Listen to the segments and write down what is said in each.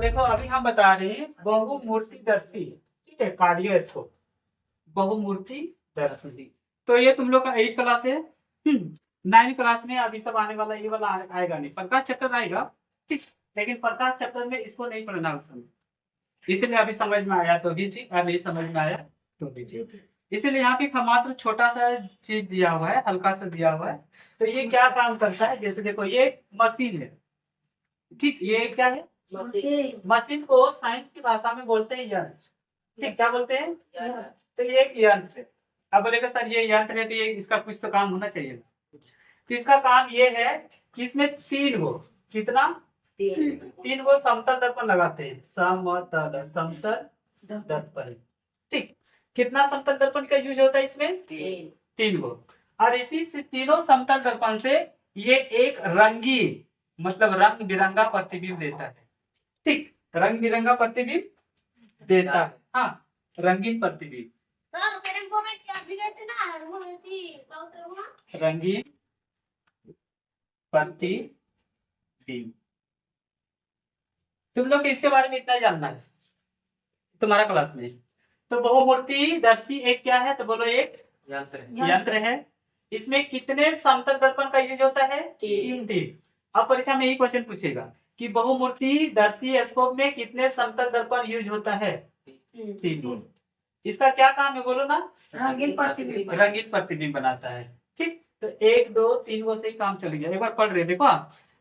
देखो अभी हम बता रहे हैं बहुमूर्तिदर्शी, ठीक है, कार्डियोस्कोप, बहुमूर्तिदर्शी। तो ये तुम लोग का 8 क्लास है। 9 क्लास में अभी सब आने वाला, ये वाला आएगा नहीं, प्रकाश चैप्टर आएगा, ठीक। लेकिन प्रकाश चैप्टर में इसको नहीं पढ़ना उस समय, इसलिए अभी समझ में आया तो भी ठीक, अभी समझ में आया तो भी ठीक। इसीलिए यहाँ पे मात्र छोटा सा चीज दिया हुआ है, हल्का सा दिया हुआ है। तो ये क्या काम करता है, जैसे देखो ये मशीन है, ठीक, ये क्या है, मशीन को साइंस की भाषा में बोलते हैं यंत्र, ठीक, क्या बोलते हैं, तो ये एक यंत्र है। अब बोलेगा सर ये यंत्र है तो ये इसका कुछ तो काम होना चाहिए। तो इसका काम ये है कि इसमें 3 गो, कितना, 3 गो समतल दर्पण लगाते हैं, समतल दर्पण, ठीक। कितना समतल दर्पण का यूज होता है इसमें, 3 गो। और इसी से तीनों समतल दर्पण से ये एक रंगीन, मतलब रंग बिरंगा प्रतिबिंब देता है, ठीक, रंग बिरंगा प्रतिबिंब देता है, हाँ, रंगीन प्रतिबिंब, रंगीन प्रतिबिंब। तुम लोग इसके बारे में इतना जानना है तुम्हारा क्लास में। तो बहुमूर्तिदर्शी एक क्या है, तो बोलो एक यंत्र है। इसमें कितने समतल दर्पण का यूज होता है, 3। अब परीक्षा में यही क्वेश्चन पूछेगा कि बहुमूर्तिदर्शी स्कोप में कितने समतल दर्पण यूज होता है, 3। इसका क्या काम है बोलो ना, रंगीन प्रतिबिंब बनाता है, ठीक। तो 1 2 3 गो से ही काम चल गया। एक बार पढ़ रहे देखो,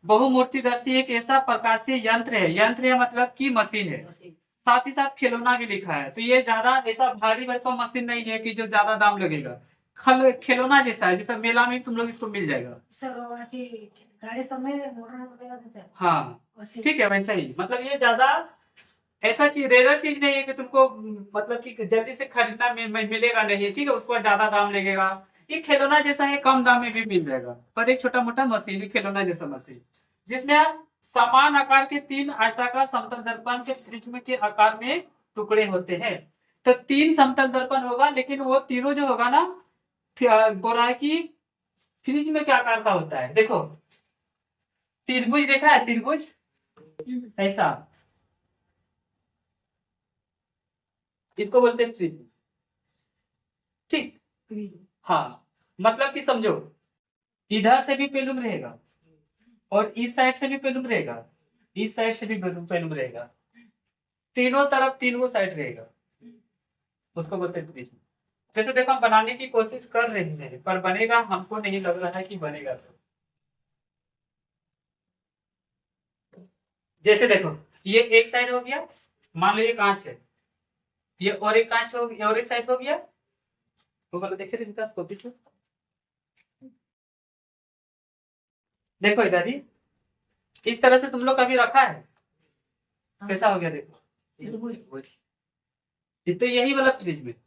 बहुमूर्तिदर्शी एक ऐसा प्रकाशीय यंत्र है, यंत्र है मतलब की मशीन है, साथ ही साथ खिलौना भी लिखा है। तो ये ज्यादा ऐसा भारी भरकम मशीन नहीं है कि जो ज्यादा दाम लगेगा, खिलौना जैसा है, जैसा मेला में तुम लोग इसको मिल जाएगा, हाँ, ठीक है, वैसा ही। मतलब ये ज्यादा ऐसा चीज, रेयर चीज नहीं है कि तुमको मतलब कि जल्दी से खरीदना मिलेगा नहीं, ठीक है, उसको ज्यादा दाम लगेगा। ये खिलौना जैसा है, कम दाम में भी मिल जाएगा, पर एक छोटा मोटा मशीन है, खिलौना जैसा मशीन, जिसमें समान आकार के 3 आयताकार समतल दर्पण के प्रिज्म के आकार में टुकड़े होते हैं। तो 3 समतल दर्पण होगा, लेकिन वो तीनों जो होगा ना, बोल रहा है कि प्रिज्म के आकार का होता है। देखो त्रिभुज देखा है, त्रिभुज ऐसा, इसको बोलते हैं प्रिज्म, ठीक, हाँ। मतलब कि समझो इधर से भी पेलुम रहेगा और इस साइड से भी पेलुम रहेगा, इस साइड से भी पेलुम रहेगा, तीनों तरफ 3 गो साइड रहेगा, उसको बोलते हैं प्रिज्म। जैसे देखो हम बनाने की कोशिश कर रहे हैं, पर बनेगा, हमको नहीं लग रहा है कि बनेगा। तो जैसे देखो ये एक साइड हो गया, मान लो ये कांच है, ये और एक कांच हो गया, और एक साइड हो गया, वो वाला देखिए विकास को पीछे देखो, इधर ही इस तरह से तुम लोग कभी रखा है, कैसा हो गया देखो, ये तो यही वाला प्रिज्म है।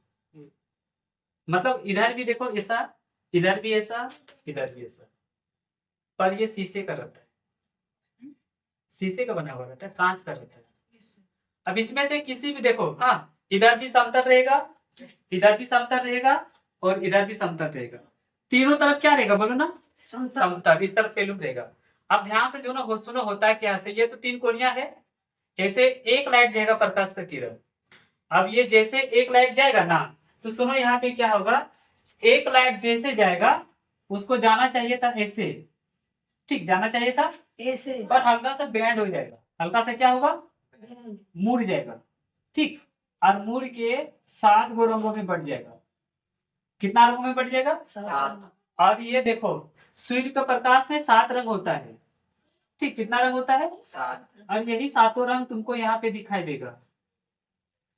मतलब इधर भी देखो ऐसा, इधर भी ऐसा, इधर भी ऐसा, पर ये शीशे का रहता है, शीशे का बना हुआ रहता है, कांच का रहता है। अब इसमें से किसी भी देखो, हाँ, इधर भी समतल रहेगा, इधर भी समतल रहेगा और इधर भी समतल रहेगा, तीनों तरफ क्या रहेगा बोलो ना, समतल, इस तरफ पेलुम रहेगा। अब ध्यान से जो ना सुनो, होता है क्या से, ये तो 3 कोनिया है, ऐसे एक लाइट जाएगा प्रकाश का किरण। अब ये जैसे एक लाइट जाएगा ना, तो सुनो यहाँ पे क्या होगा, एक लाइट जैसे जाएगा उसको जाना चाहिए था ऐसे, ठीक, जाना चाहिए था ऐसे, पर हल्का सा बैंड हो जाएगा, हल्का सा क्या होगा, मुड़ जाएगा, ठीक। और मुड़ के 7 गो रंगों में बढ़ जाएगा। कितना रंगों में बढ़ जाएगा, 7। और ये देखो सूर्य का प्रकाश में 7 रंग होता है, ठीक, कितना रंग होता है, 7। और यही 7 रंग तुमको यहाँ पे दिखाई देगा,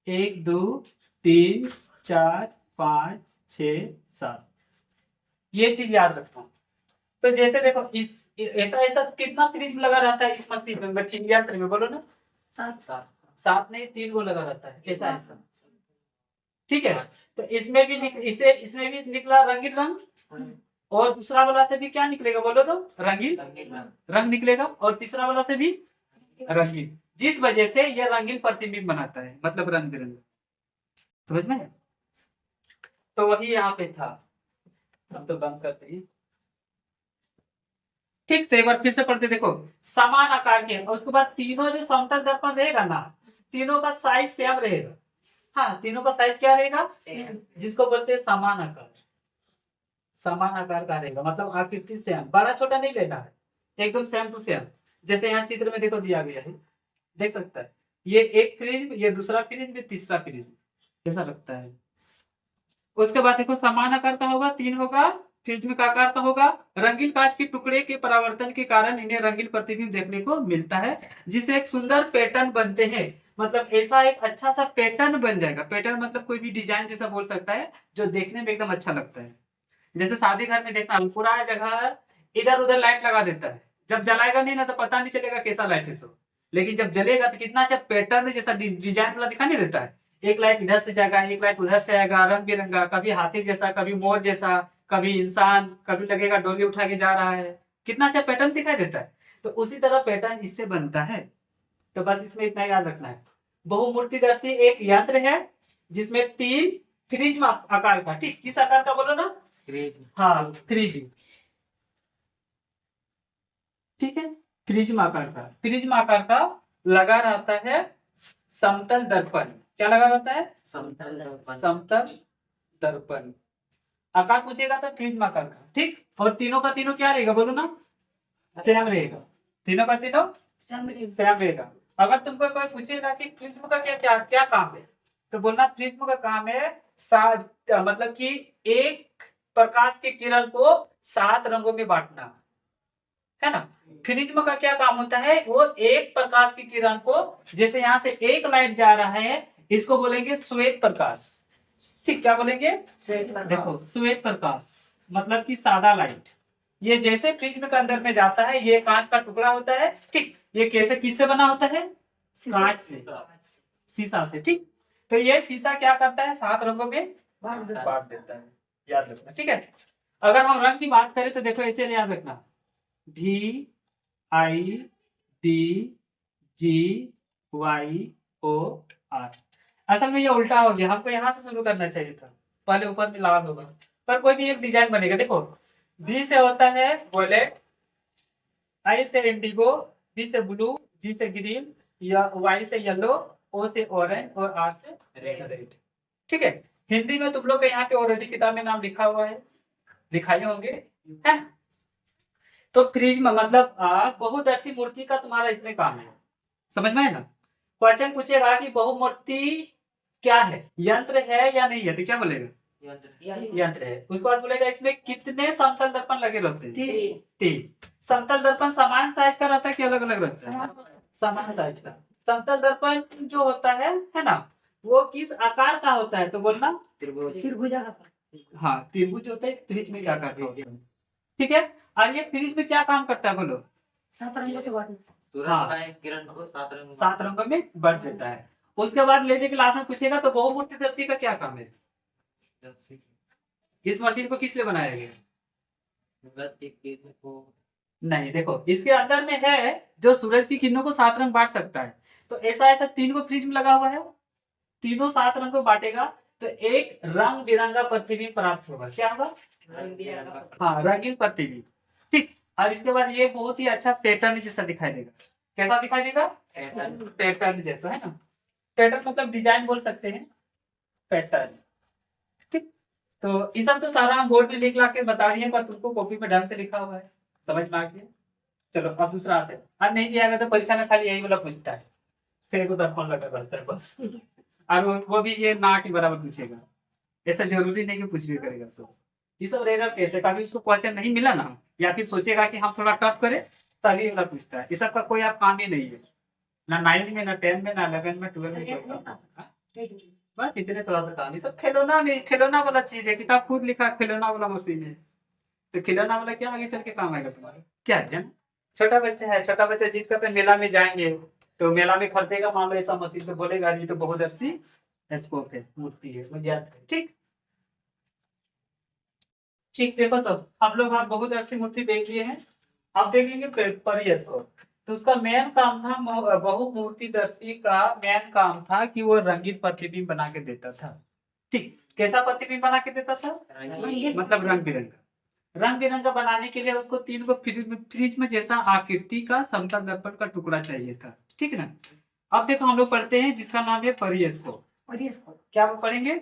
1 2 3 4 5 6 7, ये चीज याद रखना। तो जैसे देखो इस ऐसा ऐसा कितना प्रिज्म लगा रहता है इस मशीन में, बच्ची यंत्र में बोलो ना, 7 नहीं 3 गो लगा रहता है, ऐसा ऐसा, ठीक है। तो इसमें भी इसमें भी निकला रंगीन रंग, और दूसरा वाला से भी क्या निकलेगा बोलो तो, रंगीन रंग निकलेगा, और तीसरा वाला से भी रंगीन, जिस वजह से यह रंगीन प्रतिबिंब बनाता है, मतलब रंग बिरंगा, समझ में। तो वही यहाँ पे था, हम तो बंद करते हैं। ठीक, तो एक बार फिर से पढ़ते देखो, समान आकार के, और उसके बाद तीनों जो समतल दर्पण रहेगा ना, तीनों का साइज सेम रहेगा। हाँ, तीनों का साइज क्या रहेगा, जिसको बोलते हैं समान आकार। समान आकार का रहेगा, मतलब आकृति सेम, बड़ा छोटा नहीं लेना है, एकदम सेम टू सेम। जैसे यहाँ चित्र में देखो दिया गया है, देख सकता है, ये एक प्रिज्म, ये दूसरा प्रिज्म, ये तीसरा प्रिज्म, कैसा लगता है। उसके बाद देखो समान आकार का होगा, 3 होगा, प्रिज्म का आकार का होगा। रंगीन कांच के टुकड़े के परावर्तन के कारण इन्हें रंगीन प्रतिबिंब देखने को मिलता है, जिससे एक सुंदर पैटर्न बनते हैं। मतलब ऐसा एक अच्छा सा पैटर्न बन जाएगा। पैटर्न मतलब कोई भी डिजाइन जैसा बोल सकता है, जो देखने में एकदम अच्छा लगता है। जैसे शादी घर में देखना, पूरा जगह इधर उधर लाइट लगा देता है, जब जलाएगा नहीं ना तो पता नहीं चलेगा कैसा लाइट है सो, लेकिन जब जलेगा तो कितना अच्छा पैटर्न जैसा डिजाइन वाला दिखा नहीं देता है। एक लाइट इधर से जाएगा, एक लाइट उधर से आएगा, रंग बिरंगा, कभी हाथी जैसा, कभी मोर जैसा, कभी इंसान, कभी लगेगा डोली उठा के जा रहा है, कितना अच्छा पैटर्न दिखाई देता है। तो उसी तरह पैटर्न इससे बनता है। तो बस इसमें इतना याद रखना है। बहुमूर्तिदर्शी एक यंत्र है जिसमें 3 प्रिज्म आकार का, ठीक, किस आकार का बोलो ना, हाँ, प्रिज्म, ठीक है, प्रिज्म आकार का, प्रिज्म आकार का लगा रहता है समतल दर्पण। क्या लगा रहता है, समतल दर्पण, समतल दर्पण। आकार पूछेगा तो प्रिज्म आकार का, ठीक। और तीनों का तीनों क्या रहेगा बोलो ना, सेम रहेगा, तीनों का तीनों सेम रहेगा। अगर तुमको कोई पूछेगा कि प्रिज्म का क्या क्या क्या काम है, तो बोलना प्रिज्म का काम है मतलब कि एक प्रकाश की किरण को 7 रंगों में बांटना, है ना। प्रिज्म का क्या काम होता है, वो एक प्रकाश की किरण को, जैसे यहाँ से एक लाइट जा रहा है, इसको बोलेंगे श्वेत प्रकाश, ठीक। क्या बोलेंगे, श्वेत प्रकाश। देखो श्वेत प्रकाश मतलब कि सादा लाइट, ये जैसे प्रिज्म के अंदर में जाता है, ये कांच का टुकड़ा होता है, ठीक। ये कैसे किससे बना होता है, कांच से, शीशा से, ठीक। तो ये शीशा क्या करता है, 7 रंगों में बांट देता है, याद रखना, ठीक है। अगर हम रंग की बात करें तो देखो ऐसे याद रखना, VIDGYOR। असल में ये उल्टा हो गया, हमको यहाँ से शुरू करना चाहिए था, पहले ऊपर में लाल होगा, पर कोई भी एक डिजाइन बनेगा। देखो B से होता है वॉयलेट, I से इंडिगो, B से ब्लू, G से ग्रीन, या Y से येलो, O से ऑरेंज, और R से रेड, ठीक है। हिंदी में तुम लोग के यहाँ पे ऑलरेडी किताब में नाम लिखा हुआ है, लिखाए होंगे, है। तो प्रिज्म मतलब बहुदर्शी मूर्ति का तुम्हारा इतने काम है, समझ में है ना। क्वेश्चन पूछेगा कि बहुमूर्ति क्या है, यंत्र है या नहीं है, तो क्या बोलेगा, यंत्र है। उसके बाद बोलेगा इसमें कितने समतल दर्पण लगे रहते हैं, 3। समतल दर्पण समान साइज का रहता है कि अलग अलग रहता है, समान साइज का। समतल दर्पण जो होता है ना, वो किस आकार का होता है, तो बोलना त्रिभुज, हाँ, त्रिभुज होता है, प्रिज्म का आकार होता है, ठीक है। और ये फ्रिज में क्या काम करता है बोलो, 7 रंगों से बांटना, हाँ, किरण को 7 रंगों में बांट देता है। उसके बाद लेने के लास्ट में पूछेगा तो बहुमूर्तिदर्शी का क्या काम है, इस मशीन को किस लिए बनाया गया, बस एक को नहीं, देखो इसके अंदर में है जो सूरज की किरणों को 7 रंग बांट सकता है। तो ऐसा ऐसा 3 को प्रिज्म लगा हुआ है, तीनों 7 रंग को बांटेगा, तो एक रंग बिरंगा प्रतिबिंब प्राप्त होगा। क्या होगा, हाँ, रंगीन प्रतिबिंब, ठीक। और इसके बाद ये बहुत ही अच्छा पैटर्न जैसा दिखाई देगा। कैसा दिखाई देगा, पैटर्न जैसा, है ना। पैटर्न मतलब डिजाइन बोल सकते हैं, पैटर्न, ठीक। तो ये सब तो सारा हम बोर्ड में लिख ला के बता रही है, पर तुमको कॉपी में ढंग से लिखा हुआ है, समझ में आ गया। चलो अब दूसरा आते हैं। अब नहीं दिया गया तो परीक्षा में खाली यही वाला पूछता है, फिर को दर्पण लगा रहता है बस। और वो भी ये ना के बराबर पूछेगा, ऐसा जरूरी नहीं कि कुछ भी करेगा। सब ये सब रहेगा कैसे, कभी उसको क्वेश्चन नहीं मिला ना, या फिर सोचेगा कि हम थोड़ा टफ करें, तभी वाला पूछता है। ये सब का कोई आप काम ही नहीं है, ना 9 में, ना 10 में, ना 11 में, 12 में, कोई काम। बस इतने थोड़ा सा काम। ये सब खिलौना नहीं, खिलौना वाला चीज है, किताब खुद लिखा खिलौना वाला मशीन है, तो खिलौना वाला क्या आगे चल के काम आएगा तुम्हारा, क्या है। छोटा बच्चा है, छोटा बच्चा जीत करते मेला में जाएंगे, तो मेला में खरीदेगा मान लो ऐसा मशीन, तो बोलेगा ये तो बहुदर्शी स्कोप है, मूर्ति है, मुझे याद है, ठीक। ठीक, देखो तो हम लोग आप बहुदर्शी मूर्ति देख लिए हैं, अब देखेंगे परिस्कोप। तो उसका मेन काम था, बहुमूर्तिदर्शी का मेन काम था कि वो रंगीन प्रतिबिंब बना के देता था, ठीक। कैसा प्रतिबिंब बना के देता था, मतलब रंग बिरंगा। रंग बिरंगा बनाने के लिए उसको 3 को फ्रिज में जैसा आकृति का समतल दर्पण का टुकड़ा चाहिए था, ठीक है ना। अब देखो हम लोग पढ़ते हैं जिसका नाम है परिस्कोप। क्या वो पढ़ेंगे?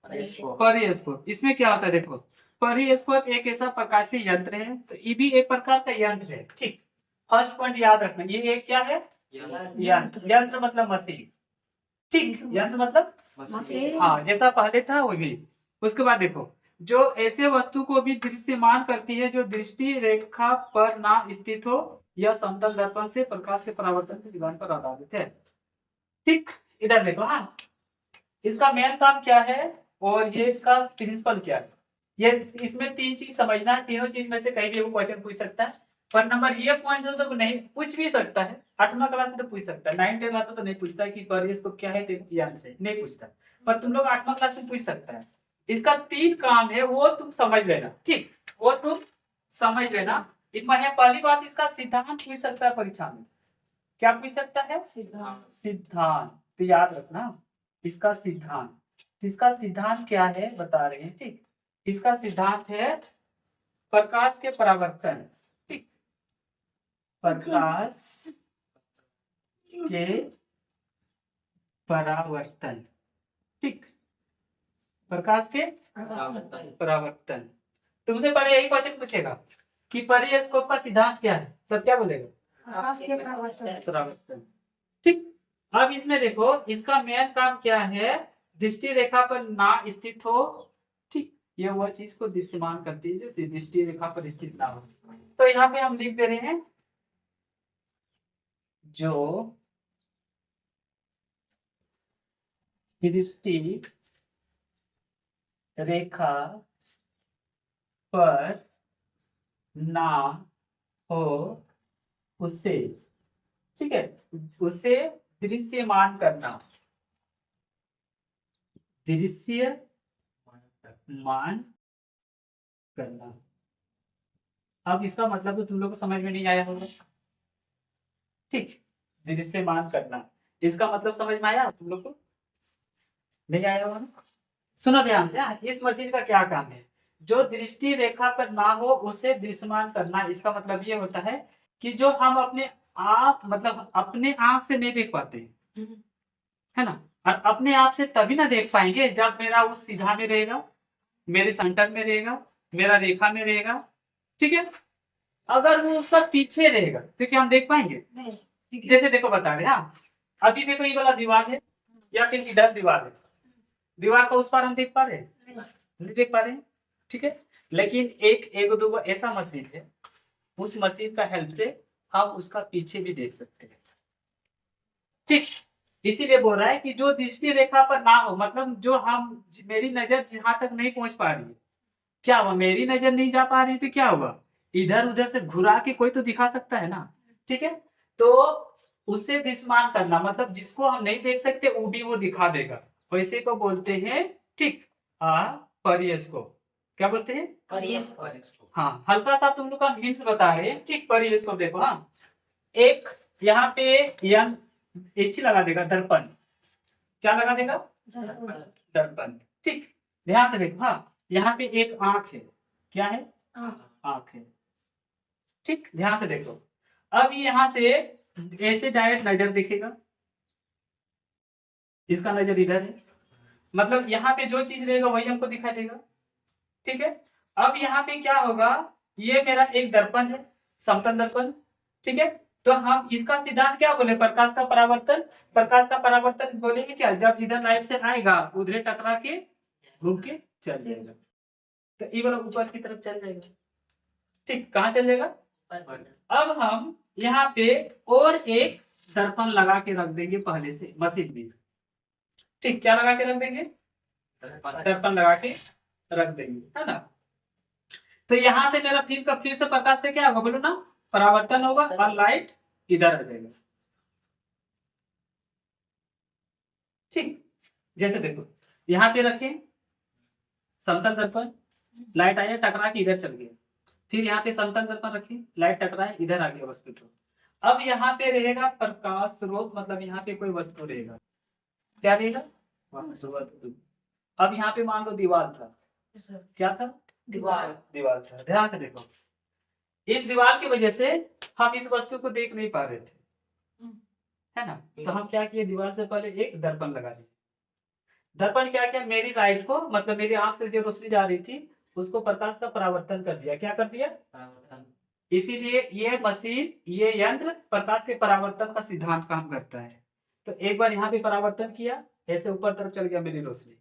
परिस्कोप। इसमें क्या होता है देखो, परिस्कोप एक ऐसा प्रकाशीय यंत्र है, तो ये भी एक प्रकार का यंत्र है, ठीक। फर्स्ट पॉइंट याद रखना, ये एक क्या है? यंत्र। यंत्र मतलब मशीन, ठीक। यंत्र मतलब मशीन, हाँ, जैसा पहले था वो भी। उसके बाद देखो, जो ऐसे वस्तु को भी दृश्यमान करती है जो दृष्टि रेखा पर ना स्थित हो या समतल दर्पण से प्रकाश के परावर्तन के सिद्धांत पर आधारित है, ठीक। इधर देखो, हाँ, इसका मेन काम क्या है और ये इसका प्रिंसिपल क्या है, ये इसमें 3 चीज समझना है। तीनों चीज में से कहीं भी वो क्वेश्चन पूछ सकता है। पर नंबर ये पॉइंट तो नहीं पूछ भी सकता है, 8वां क्लास में तो पूछ सकता है, 9 10 आता तो नहीं पूछता है कि परिस्कोप क्या है, याद है नहीं पूछता। पर तुम लोग 8वां क्लास में पूछ सकता है। इसका 3 काम है, वो तुम समझ लेना, ठीक, वो तुम समझ लेना। पहली बात, इसका सिद्धांत पूछ सकता है परीक्षा में। क्या पूछ सकता है? सिद्धांत। तो याद रखना इसका सिद्धांत। इसका सिद्धांत क्या है बता रहे हैं, ठीक। इसका सिद्धांत है प्रकाश के परावर्तन, ठीक। प्रकाश के परावर्तन, ठीक। प्रकाश के परावर्तन। तुमसे पहले यही क्वेश्चन पूछेगा कि परिस्कोप का सिद्धांत क्या है, तब क्या बोलेगा? परावर्तन, ठीक। अब इसमें देखो, इसका मेन काम क्या है? दृष्टि रेखा पर ना स्थित हो, ठीक। ये वह चीज को दृश्यमान करती है जो दृष्टि रेखा पर स्थित ना हो। तो यहाँ पे हम लिख दे रहे हैं जो दृष्टि रेखा पर ना हो उसे, ठीक है, उसे दृश्यमान करना, दृश्यमान करना। अब इसका मतलब तो तुम लोग को समझ में नहीं आया होगा, ठीक। दृश्यमान करना, इसका मतलब समझ में आया तुम लोग को? नहीं आया होगा ना। सुनो ध्यान से, इस मशीन का क्या काम है? जो दृष्टि रेखा पर ना हो उसे दृश्यमान करना। इसका मतलब ये होता है कि जो हम अपने आप मतलब अपने आंख से नहीं देख पाते, है ना। और अपने आप से तभी ना देख पाएंगे जब मेरा वो सीधा में रहेगा, मेरे सेंटर में रहेगा, मेरा रेखा में रहेगा, ठीक है। अगर वो उसका पीछे रहेगा तो क्या हम देख पाएंगे? नहीं। जैसे देखो बता रहे, हाँ, अभी देखो ये वाला दीवार है या फिर इधर दीवार है, दीवार को उस पार हम देख पा रहे हैं? नहीं देख पा रहे हैं, ठीक है। लेकिन एक दो ऐसा मशीन है, उस मशीन का हेल्प से हम उसका पीछे भी देख सकते हैं, ठीक। इसीलिए बोल रहा है कि जो दृष्टि रेखा पर ना हो, मतलब जो हम मेरी नजर जहां तक नहीं पहुंच पा रही है, क्या हुआ? मेरी नजर नहीं जा पा रही तो क्या हुआ? इधर उधर से घुरा के कोई तो दिखा सकता है ना, ठीक है। तो उससे दृश्यमान करना मतलब जिसको हम नहीं देख सकते वो भी वो दिखा देगा, वैसे को बोलते हैं, ठीक, परिस्कोप। क्या बोलते हैं? परिस्कोप। हाँ, हल्का सा तुम लोग का हिंट्स बता रहे हैं, ठीक। परिस्कोप देखो, हाँ, एक यहाँ पे यंग एक चीज लगा देगा, दर्पण। क्या लगा देगा? दर्पण, ठीक। ध्यान से देखो, हाँ, यहाँ पे एक आंख है। क्या है? आंख है, ठीक। ध्यान से देखो, अब यहाँ से ऐसे डायरेक्ट नजर दिखेगा, इसका नजर इधर है, मतलब यहाँ पे जो चीज रहेगा वही हमको दिखाई देगा, ठीक है। अब यहाँ पे क्या होगा? ये मेरा एक दर्पण है, समतल दर्पण, ठीक है। तो हम इसका सिद्धांत क्या बोले? प्रकाश का परावर्तन। प्रकाश का परावर्तन बोलेंगे क्या? जब जिधर लाइट से आएगा उधर टकरा के घूम के चल जाएगा, तो ये वाला ऊपर की तरफ चल जाएगा, ठीक। कहाँ चल जाएगा? अब हम यहाँ पे और एक दर्पण लगा के रख देंगे पहले से मशीन में, ठीक। क्या लगा के रख देंगे? दर्पण लगा के रख देंगे, है ना। तो यहाँ से मेरा फिर से प्रकाश का क्या होगा बोलो ना? परावर्तन होगा और लाइट इधर आ जाएगा, ठीक। जैसे देखो यहाँ पे रखे समतल दर्पण, लाइट आया टकरा के इधर चल गया, फिर यहाँ पे समतल दर्पण रखे, लाइट टकराए इधर आ गया वस्तु को। अब यहाँ पे रहेगा प्रकाश स्रोत, मतलब यहाँ पे कोई वस्तु रहेगा। क्या रहेगा? वस्तु। अब यहाँ पे मान लो दीवार था, क्या था? दीवार था। ध्यान से देखो, इस दीवार की वजह से हम इस वस्तु को देख नहीं पा रहे थे, है ना। तो हम क्या किए, दीवार से पहले एक दर्पण लगा दिए। दर्पण क्या किया, मेरी लाइट को, मतलब मेरी आंख से जो रोशनी जा रही थी उसको प्रकाश का परावर्तन कर दिया। क्या कर दिया, परावर्तन। इसीलिए ये मशीन, ये यंत्र प्रकाश के परावर्तन का सिद्धांत काम करता है। तो एक बार यहाँ पे परावर्तन किया, ऐसे ऊपर तरफ चल गया मेरी रोशनी,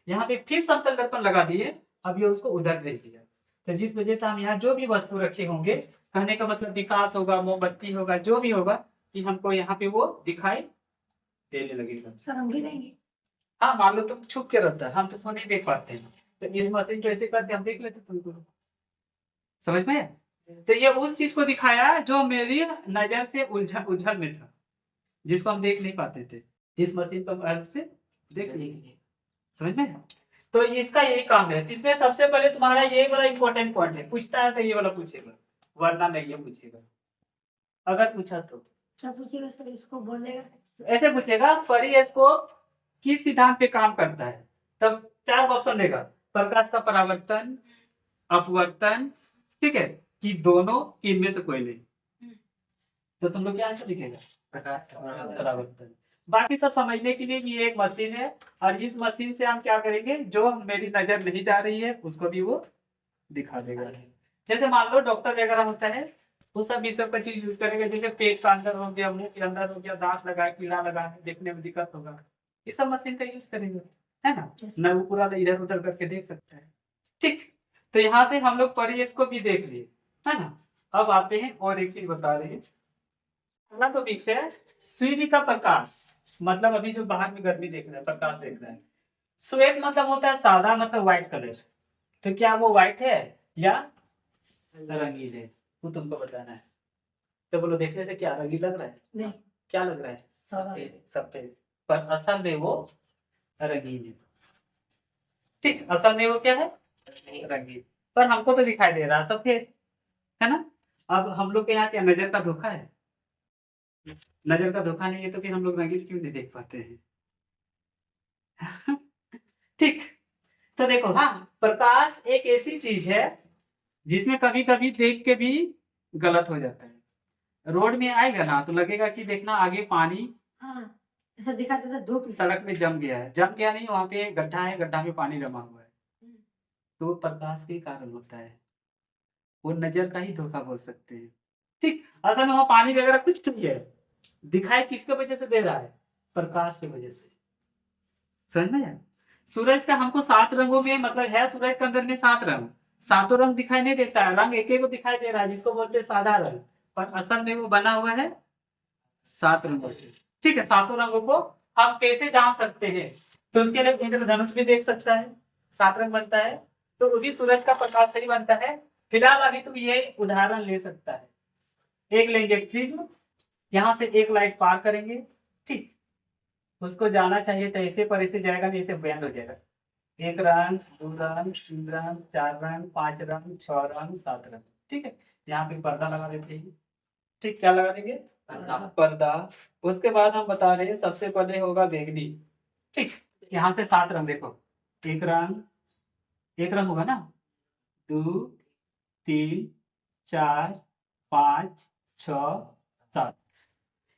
यहाँ पे फिर समतल दर्पण लगा दिए, अब ये उसको उधर भेज दिया। तो जिस वजह से हम यहाँ जो भी वस्तु रखे होंगे, कहने का मतलब विकास होगा, मोमबत्ती होगा, जो भी होगा, कि हमको यहाँ पे वो दिखाई देने लगेगा। सर हम भी देंगे। हाँ, मान लो तुम छुप के रहता है, हम तुमको नहीं देख पाते हैं, तो इस मशीन को ऐसे करके हम देख लेते तुमको। समझ में? तो ये उस चीज को दिखाया जो मेरी नजर से उलझन में था, जिसको हम देख नहीं पाते थे, इस मशीन को हेल्प से देख लेंगे। समझ में? तो इसका यही काम है। इसमें सबसे पहले तुम्हारा ये वाला इंपॉर्टेंट पॉइंट है, पूछता है तो ये वाला पूछेगा, वरना नहीं ये पूछेगा। अगर पूछा तो पूछेगा सर, इसको बोलेगा ऐसे पूछेगा, परिस्कोप किस सिद्धांत पे काम करता है, तब 4 ऑप्शन देगा, प्रकाश का परावर्तन, अपवर्तन, ठीक है, कि दोनों, इनमें से कोई नहीं। तो तुम लोग क्या आंसर लिखेगा, प्रकाश का परावर्तन। बाकी सब समझने के लिए ये एक मशीन है, और इस मशीन से हम क्या करेंगे, जो मेरी नजर नहीं जा रही है उसको भी वो दिखा देगा। जैसे मान लो डॉक्टर वगैरह होता है, वो सब इस सब का चीज यूज करेंगे, जैसे पेट का अंदर हो गया, मुंह के अंदर हो गया, दांत लगा, कीड़ा लगा, देखने में दिक्कत होगा, ये सब मशीन का यूज करेंगे, है ना। न वो पूरा इधर उधर करके देख सकता है। ठीक, तो यहाँ पे हम लोग परिवेश को भी देख लिए, है ना। अब आते हैं और एक चीज बता रहे हैं, अगला टॉपिक है सूर्य का प्रकाश। मतलब अभी जो बाहर में गर्मी देख रहा है, प्रकाश देख रहा है, श्वेत मतलब होता है सादा, मतलब व्हाइट कलर। तो क्या वो व्हाइट है या रंगीन है, वो तुमको बताना है। तो बोलो, देखने से क्या रंगीन लग रहा है? नहीं। क्या लग रहा है? सफेद। सफेद, पर असल में वो रंगीन है। ठीक, असल में वो क्या है, रंगीन, पर हमको तो दिखाई दे रहा है सफेद, है ना। अब हम लोग के यहाँ क्या नजर का धोखा है? नजर का धोखा नहीं है, तो फिर हम लोग रंगीन क्यों नहीं देख पाते हैं? ठीक, तो देखो, हाँ, प्रकाश एक ऐसी चीज है जिसमें कभी कभी देख के भी गलत हो जाता है। रोड में आएगा ना तो लगेगा कि देखना आगे पानी, हाँ, ऐसा दिखाता था धूप, सड़क में जम गया है, जम गया नहीं, वहां पे गड्ढा है, गड्ढा में पानी जमा हुआ है, तो वो प्रकाश के कारण होता है, वो नजर का ही धोखा बोल सकते हैं। ठीक, असल में वहाँ पानी वगैरह कुछ नहीं है, दिखाई किसके वजह से दे रहा है, प्रकाश की वजह से। समझ में आया? सूरज का हमको 7 रंगों में, मतलब है सूरज के अंदर में 7 रंग, 7 रंग दिखाई नहीं देता है, रंग एक एक को दिखाई दे रहा है, जिसको बोलते हैं सादा रंग, पर असल में वो बना हुआ है 7 रंगों से। ठीक है, 7 रंगों को हम कैसे जान सकते हैं, तो उसके लिए इंद्रधनुष भी देख सकता है, 7 रंग बनता है, तो वो भी सूरज का प्रकाश से ही बनता है। फिलहाल अभी तुम ये उदाहरण ले सकता है, एक लेंगे प्रिज्म, यहाँ से एक लाइट पार करेंगे, ठीक, उसको जाना चाहिए तो ऐसे पर ऐसे जाएगा नहीं, ऐसे बैंड हो जाएगा, 1 रंग, 2 रंग, 3 रंग, 4 रंग, 5 रंग, 6 रंग, 7 रंग। ठीक है, यहाँ पे पर्दा लगा देते हैं। ठीक, क्या लगा देंगे, पर्दा। उसके बाद हम बता रहे हैं सबसे पहले होगा बैंगनी। ठीक, यहाँ से 7 रंग देखो, 1 रंग, 1 रंग होगा ना, 2, 3, 4, 5, 6, 7,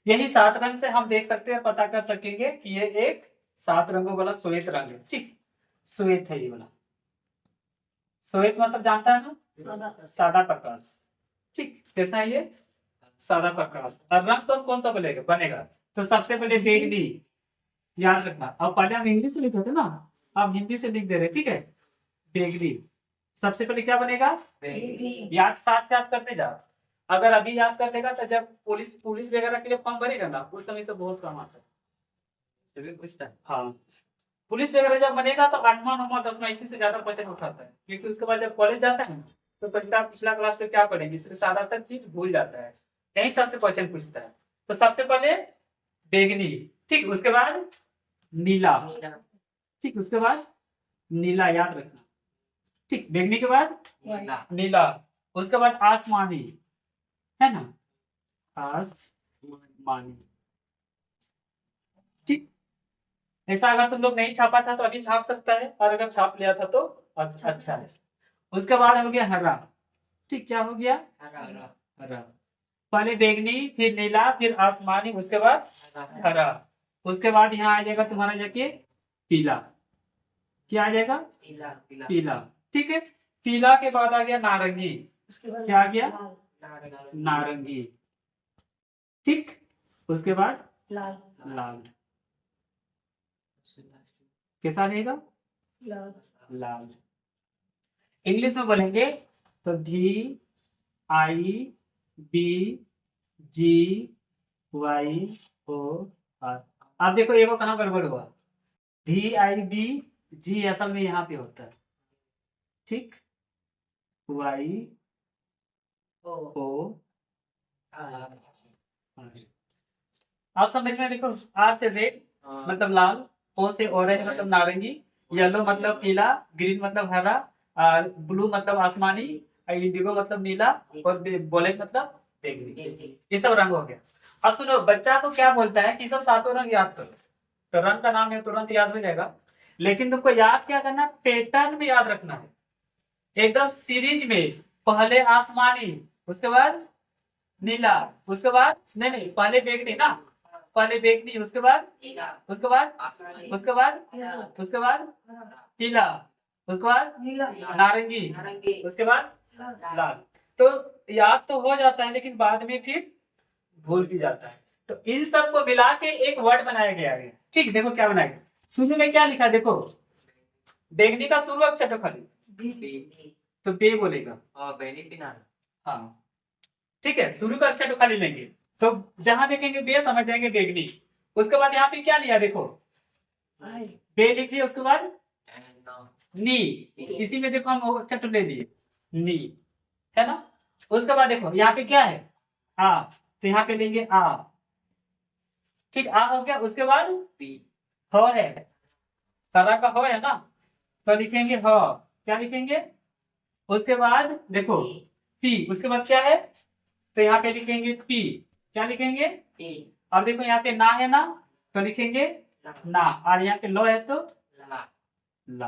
यही 7 रंग से हम देख सकते हैं, पता कर सकेंगे कि ये एक 7 रंगों वाला श्वेत रंग है। ठीक, श्वेत है ये वाला, श्वेत मतलब जानता है ना, सादा प्रकाश। ठीक, कैसा है ये, सादा प्रकाश। और रंग तो कौन सा बनेगा, तो सबसे पहले बैंगनी, याद रखना। अब पहले हम इंग्लिश से लिखते थे ना, अब हिंदी से लिख दे रहे, ठीक है, बैंगनी। सबसे पहले क्या बनेगा, याद, साथ से याद करते जाओ। अगर अभी याद कर लेगा तो जब पुलिस वगैरह के लिए फॉर्म भरेगा ना, उस समय से बहुत काम आता है। हाँ, पुलिस वगैरह जब बनेगा तो 8वां 9वां 10वां इसी से ज्यादा क्वेश्चन उठाता है, क्योंकि उसके बाद जब कॉलेज जाता है तो सोचता है पिछला क्लास में क्या पढ़ेंगे, इसलिए ज्यादातर चीज भूल जाता है, यही सबसे क्वेश्चन पूछता है। तो सबसे पहले बैंगनी, ठीक, उसके बाद नीला, ठीक, उसके बाद नीला, याद रखना। ठीक, बैंगनी के बाद नीला, उसके बाद आसमानी, है ना, आसमानी। ठीक, ऐसा अगर तुम लोग नहीं छापा था तो अभी छाप सकता है, और अगर छाप लिया था तो अच्छा है। उसके बाद हो गया हरा। ठीक, क्या हो गया? हरा। पहले बैंगनी, फिर नीला, फिर आसमानी, उसके बाद हरा। उसके बाद यहाँ आ जाएगा तुम्हारा जाके पीला। क्या आ जाएगा? पीला। ठीक है, पीला के बाद आ गया नारंगी। उसके बाद क्या आ गया? लाल नारंगी। ठीक, उसके बाद लाल लाल। कैसा रहेगा? लाल लाल। इंग्लिश में बोलेंगे तो VIBGYOR। आप देखो ये वो कहाँ गड़बड़ हुआ? VIBG असल में यहाँ पे होता है। ठीक, YOR। आप समझ में? देखो, R से रेड मतलब लाल, O से ऑरेंज मतलब नारंगी, येलो मतलब पीला, ग्रीन मतलब हरा, और ब्लू मतलब आसमानी, इंडिगो मतलब नीला, और ब्लैक मतलब बैंगनी। ये सब रंग हो गया। अब सुनो, बच्चा को क्या बोलता है कि सब सातों रंग याद करो, तो रंग का नाम है तुरंत याद हो जाएगा, लेकिन तुमको याद क्या करना, पैटर्न में याद रखना है, एकदम सीरीज में। पहले आसमानी, उसके बाद नीला, उसके बाद नहीं, पहले बैंगनी ना, पहले बैंगनी, उसके बाद उसके बाद उसके बाद उसके बाद पीला, उसके बाद नीला नारंगी, उसके बाद लाल लाल। तो याद तो हो जाता है, लेकिन बाद में फिर भूल भी जाता है। तो इन सब को मिला के एक वर्ड बनाया गया है। ठीक, देखो क्या बनाया गया। शुरू में क्या लिखा, देखो बैंगनी का शुरू अक्षर तो खाली, तो बे बोलेगा। हाँ, ठीक है, शुरू का अक्षर तो खाली लेंगे, तो जहां देखेंगे बे समझ जाएंगे बैंगनी। उसके बाद यहाँ पे क्या लिया, देखो आई बे लिख लिया, उसके बाद नी, इसी में देखो हम अक्षर तो ले लिए, नी, है ना। उसके बाद देखो यहाँ पे क्या है, आ, तो यहाँ पे लेंगे आ। ठीक, आ हो गया। उसके बाद ह है, तरह का ह है ना, तो लिखेंगे ह। क्या लिखेंगे? उसके बाद देखो पी, उसके बाद क्या है, तो यहाँ पे लिखेंगे पी। क्या लिखेंगे? अब देखो यहाँ पे ना है ना, तो लिखेंगे ना, और यहाँ पे लो है तो ला।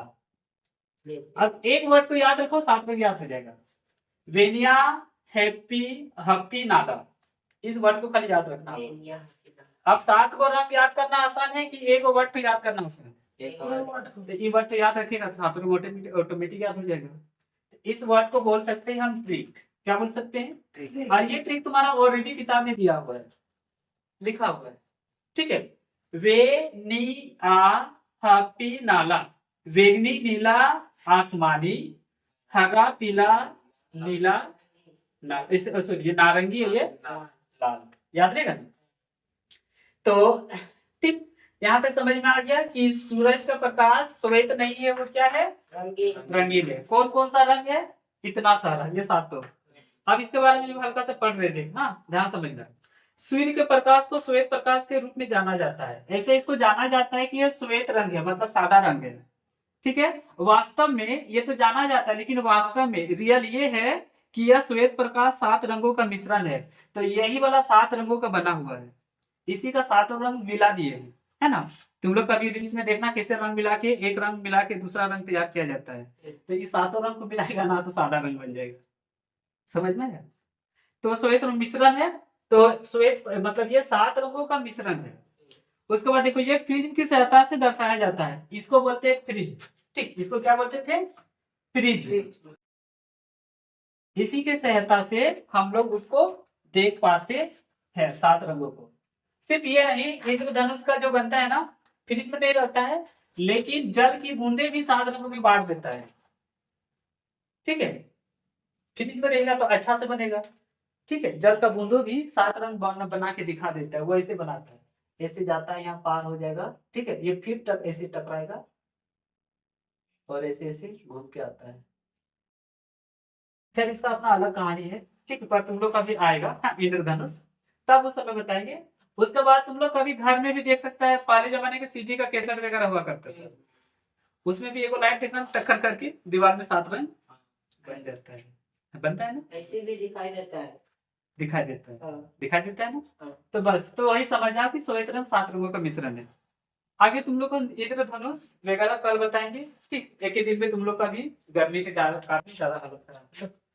अब एक वर्ड को याद रखो, सात वर्ड याद हो जाएगा। वेनिया, हैप्पी, हप्पी, नादा, इस वर्ड को खाली याद रखना। अब 7 को रंग याद करना आसान है कि एक वर्ड को याद करना आसान है? तो ये वर्ड तो याद रखेगा, 7 को ऑटोमेटिक याद हो जाएगा। इस वर्ड को बोल सकते हैं हम ट्रिक। क्या बोल सकते हैं? और ये ट्रिक तुम्हारा ऑलरेडी किताब में दिया हुआ है, लिखा हुआ है। ठीक है, वे नी आ हपी नाला, वेगनी नीला आसमानी, हरा पीला नीला सॉरी ये नारंगी है, ये लाल। याद रहेगा ना? तो ठीक, यहाँ तक समझ में आ गया कि सूरज का प्रकाश श्वेत नहीं है, वो क्या है? रंगीन है। कौन कौन सा रंग है? इतना सारा, ये सातों। अब इसके बारे में हल्का से पढ़ रहे थे, हाँ ध्यान समझना। सूर्य के प्रकाश को श्वेत प्रकाश के रूप में जाना जाता है। ऐसे इसको जाना जाता है कि यह श्वेत रंग है, मतलब सादा रंग है। ठीक है, वास्तव में ये तो जाना जाता है, लेकिन वास्तव में रियल ये है कि यह श्वेत प्रकाश 7 रंगों का मिश्रण है। तो यही वाला 7 रंगों का बना हुआ है, इसी का 7 रंग मिला दिए हैं, है ना। तुम लोग कभी रील्स में देखना कैसे रंग मिला के, एक रंग मिला के दूसरा रंग तैयार किया जाता है। तो इस 7 रंग को मिलाएगा ना, तो सादा रंग बन जाएगा। समझ में आया? तो श्वेत रंग मिश्रण है, तो श्वेत मतलब ये 7 रंगों का मिश्रण है। उसके बाद देखो, ये प्रिज्म की सहायता से दर्शाया जाता है, इसको बोलते हैं प्रिज्म। ठीक, इसको क्या बोलते थे? प्रिज्म। इसी के सहायता से हम लोग उसको देख पाते हैं, 7 रंगों को। सिर्फ ये नहीं, इंद्रधनुष का जो बनता है ना, प्रिज्म नहीं रहता है, लेकिन जल की बूंदे भी 7 रंगों में बांट देता है। ठीक है, प्रिज्म रहेगा तो अच्छा से बनेगा। ठीक है, जल का बूंदों भी 7 रंग बना के दिखा देता है, वो ऐसे बनाता है, ऐसे जाता है, यहाँ पार हो जाएगा। ठीक है, ये फिर ऐसे टकराएगा और ऐसे ऐसे घूम के आता है। फिर इसका अपना अलग कहानी है। ठीक है, पर तुम लोग कभी आएगा, हाँ, इंद्रधनुष, तब उस समय बताएंगे। उसके बाद तुम लोग कभी घर में भी देख सकता है, पहले जमाने के सीडी का कैसेट वगैरह हुआ करता था, उसमें भी एगो लाइट देखना, टक्कर करके दीवार में 7 रंग बन जाता है, बनता है ना, ऐसे भी दिखाई देता है। दिखाई देता है, हाँ। दिखाई देता है ना। हाँ। तो बस, तो वही समझ जाओ कि श्वेत रंग 7 रंगों का मिश्रण है। आगे तुम लोग को इंद्रधनुष वगैरह कल बताएंगे। ठीक, एक ही दिन में तुम लोग का भी गर्मी से काफी ज्यादा हालत खराब है।